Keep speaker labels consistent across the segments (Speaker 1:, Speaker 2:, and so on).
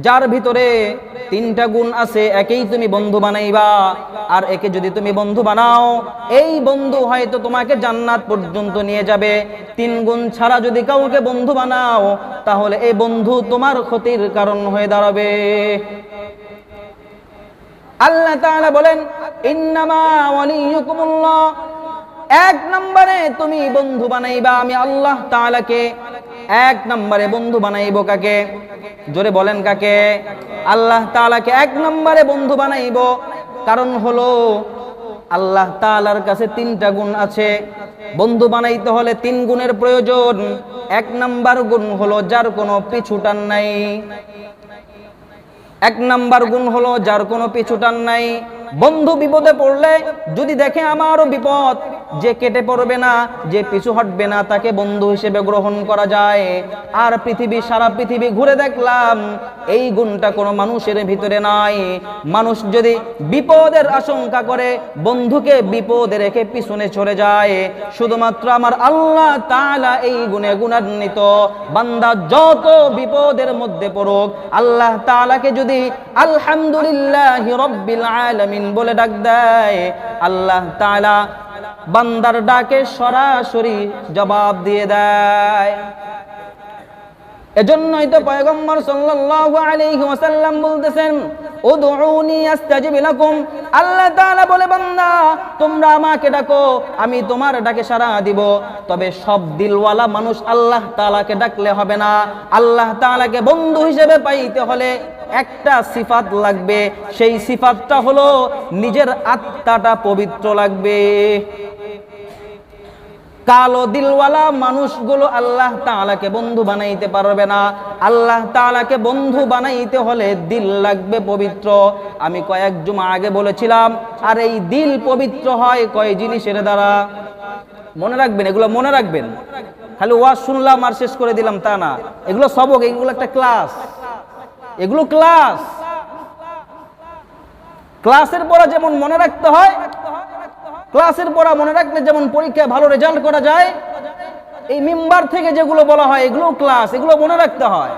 Speaker 1: যার ভিতরে তিনটা গুণ আছে একেই তুমি বন্ধু বানাইবা। আর একে যদি তুমি বন্ধু বানাও, এই বন্ধু হয়তো তোমাকে জান্নাত পর্যন্ত নিয়ে যাবে। তিন গুণ ছাড়া যদি কাউকে বন্ধু বানাও, তাহলে এই বন্ধু তোমার ক্ষতির কারণ হয়ে দাঁড়াবে। আল্লাহ তাআলা বলেন, ইন্নামা ওয়ালিয়ুকুমুল্লাহ, এক নম্বরে তুমি বন্ধু বানাইবা আমি আল্লাহ তাআলাকে। এক নম্বরে বন্ধু বানাইবো কাকে? জোরে বলেন কাকে? আল্লাহ তাআলাকে এক নম্বরে বন্ধু বানাইবো। কারণ হলো আল্লাহ তাআলার কাছে তিনটা গুণ আছে। বন্ধু বানাইতে হলে তিন গুণের প্রয়োজন। এক নাম্বার গুণ হলো যার কোনো পিছুটান নাই। এক নাম্বার গুণ হলো যার কোনো পিছুটান নাই। বন্ধু বিপদে পড়লে যদি দেখে আমারও বিপদ, যে কেটে পড়বে না, যে পিছু হটবে না, তাকে বন্ধু হিসেবে গ্রহণ করা যায়। আর সারা পৃথিবী ঘুরে দেখলাম এই গুণটা কোনো মানুষের ভিতরে নাই। মানুষ যদি বিপদের আশঙ্কা করে বন্ধুকে বিপদে রেখে পিছনে চলে যায়। শুধুমাত্র আমার আল্লাহ তাআলা এই গুণে গুণান্বিত। বান্দা যত বিপদের মধ্যে পড়ুক, আল্লাহ তাআলাকে যদি আলহামদুলিল্লাহি রাব্বিল আলামিন বলে ডাক দেয়, আল্লাহ তাআলা বান্দার ডাকে সরাসরি জবাব দিয়ে দেয়। এজন্যই তো পয়গম্বর সাল্লাল্লাহু আলাইহি ওয়াসাল্লাম বলতেছেন, উদউনি আস্তাজিব লাকুম। আল্লাহ তাআলা বলে, বান্দা তোমরা আমাকে ডাকো, আমি তোমার ডাকে সাড়া দিব। তবে সব দিলওয়ালা মানুষ আল্লাহ তাআলাকে ডাকলে হবে না। আল্লাহ তাআলাকে বন্ধু হিসেবে পাইতে হলে একটা সিফাত লাগবে। সেই সিফাতটা হলো নিজের আত্মাটা পবিত্র লাগবে। কালো দিলওয়ালা মানুষগুলো আল্লাহ তাআলাকে বন্ধু বানাইতে পারবে না। আল্লাহ তাআলাকে বন্ধু বানাইতে হলে দিল লাগবে পবিত্র। আমি কয়েক জুমা আগে বলেছিলাম। আর এই দিল পবিত্র হয় কয় জিনিসের দ্বারা? মনে রাখবেন, এগুলো মনে রাখবেন। খালি ওয়াজ শুনলাম আর শেষ করে দিলাম তা না। এগুলো সবক, এগুলো একটা ক্লাস। এগুলো ক্লাস। ক্লাসের পড়া যেমন মনে রাখতে হয়, ক্লাসের পড়া মনে রাখলে যেমন পরীক্ষায় ভালো রেজাল্ট করা যায়, এই মিম্বার থেকে যেগুলো বলা হয় এগুলো ক্লাস, এগুলো মনে রাখতে হয়।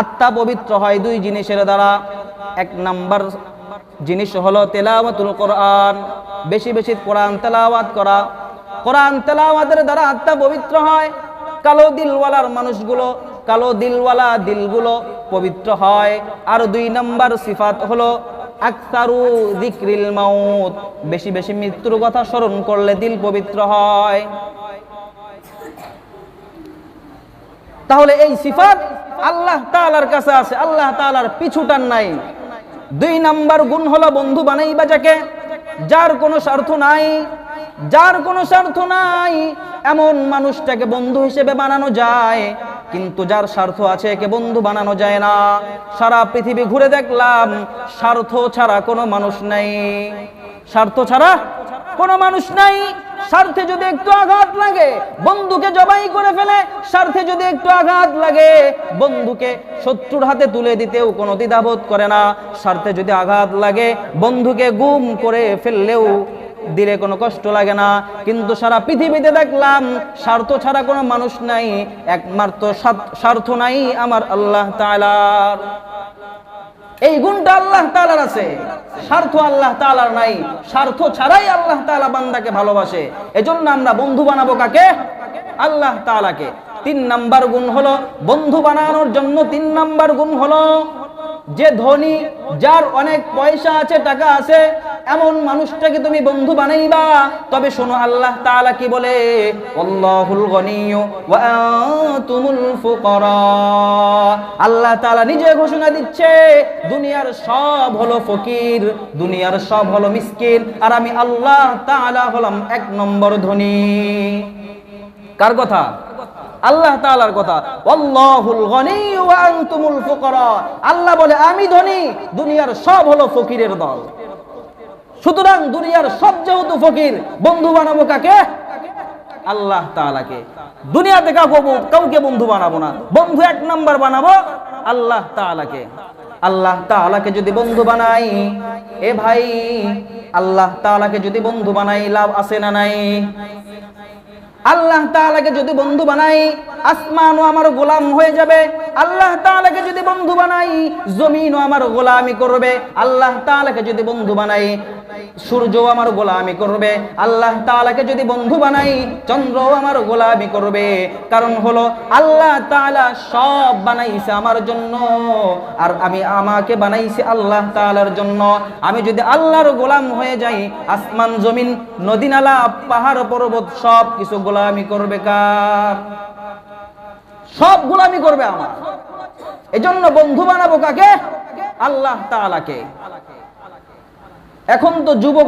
Speaker 1: আত্মা পবিত্র হয় দুই জিনিসের দ্বারা। এক নাম্বার জিনিস হলো তেলাওয়াতুল কোরআন, বেশি বেশি কোরআন তেলাওয়াত করা। কোরআন তেলাওয়াতের দ্বারা আত্মা পবিত্র হয়। কালো দিলওয়ালার মানুষগুলো, কালো দিলওয়ালা দিলগুলো পবিত্র হয়। আর দুই নাম্বার সিফাত হলো আকসারু যিকরিল মাউত, বেশি বেশি মৃত্যুর কথা স্মরণ করলে দিল পবিত্র হয়। তাহলে এই সিফাত আল্লাহ তাআলার কাছে আছে, আল্লাহ তাআলার পিছুটান নাই। দুই নাম্বার গুণ হলো বন্ধু বানাইবা যাকে, যার কোনো স্বার্থ নাই। যার কোনো স্বার্থ নাই এমন মানুষটাকে বন্ধু হিসেবে বানানো যায়, কিন্তু যার স্বার্থ আছে একে বন্ধু বানানো যায় না। সারা পৃথিবী ঘুরে দেখলাম স্বার্থ ছাড়া কোনো মানুষ নাই। স্বার্থ ছাড়া কোনো মানুষ নাই। স্বার্থে যদি একটু আঘাত লাগে বন্ধুকে জবাই করে ফেলে। স্বার্থে যদি একটু আঘাত লাগে বন্ধুকে শত্রুর হাতে তুলে দিতেও কোনো দ্বিধাবোধ করে না। স্বার্থে যদি আঘাত লাগে বন্ধুকে গুম করে ফেললেও দিলে কোনো কষ্ট লাগে না। কিন্তু সারা পৃথিবীতে দেখলাম স্বার্থ ছাড়া কোনো মানুষ নাই। একমাত্র স্বার্থ নাই আমার আল্লাহ তাআলার। এই গুণটা আল্লাহ তাআলার আছে, স্বার্থ আল্লাহ তাআলার নাই। স্বার্থ ছাড়াই আল্লাহ তাআলা বান্দাকে ভালোবাসে। এজন্য আমরা বন্ধু বানাবো কাকে? আল্লাহ তাআলাকে। তিন নাম্বার গুণ হলো বন্ধু বানানোর জন্য, তিন নাম্বার গুণ হলো যে ধনী, যার অনেক পয়সা আছে, টাকা আছে, এমন মানুষটাকে তুমি বন্ধু বানাইবা। তবে শোনো আল্লাহ তাআলা কি বলে, আল্লাহুল গনিয়্যু ওয়া আনতুমুল ফুকারা। আল্লাহ তাআলা নিজে ঘোষণা দিচ্ছে দুনিয়ার সব হলো ফকির, দুনিয়ার সব হলো মিসকিন, আর আমি আল্লাহ তাআলা হলাম এক নম্বর ধনী। কার কথা? আল্লাহ তাআলার কথা। আল্লাহুল গনিয়্যু ওয়া আনতুমুল ফুকারা। আল্লাহ বলে আমি ধনী, দুনিয়ার সব হলো ফকিরের দল। সুতরাং দুনিয়ার সব যেহেতু ফকির, বন্ধু বানাবো কাকে? আল্লাহ তাআলাকে। দুনিয়াতে কাউকে বন্ধু বানাবো না, বন্ধু এক নাম্বার বানাবো আল্লাহ তাআলাকে। আল্লাহ তাআলাকে যদি বন্ধু বানাই, এ ভাই আল্লাহ তাআলাকে যদি বন্ধু বানাই লাভ আছে না নাই? আল্লাহ তাআলাকে যদি বন্ধু বানাই, আসমানও আমার গোলাম হয়ে যাবে। আল্লাহ তাআলাকে যদি বন্ধু বানাই, জমিনও আমার গোলামি করবে। আল্লাহ তাআলাকে যদি বন্ধু বানাই, সূর্য আমার গোলামি করবে। আল্লাহ তাআলাকে যদি বন্ধু বানাই, চন্দ্র আমার গোলামি করবে। কারণ হলো আল্লাহ তাআলা সব বানাইছে আমার জন্য, আর আমাকে বানাইছে আল্লাহ তাআলার জন্য। আমি যদি আল্লাহর গোলাম হয়ে যাই, আসমান জমিন নদী নালা পাহাড় পর্বত সব কিছু গোলামি করবে কার? সব গোলামি করবে আমার। এজন্য বন্ধু বানাবো কাকে? আল্লাহ তাআলাকে। এখন তো যুবক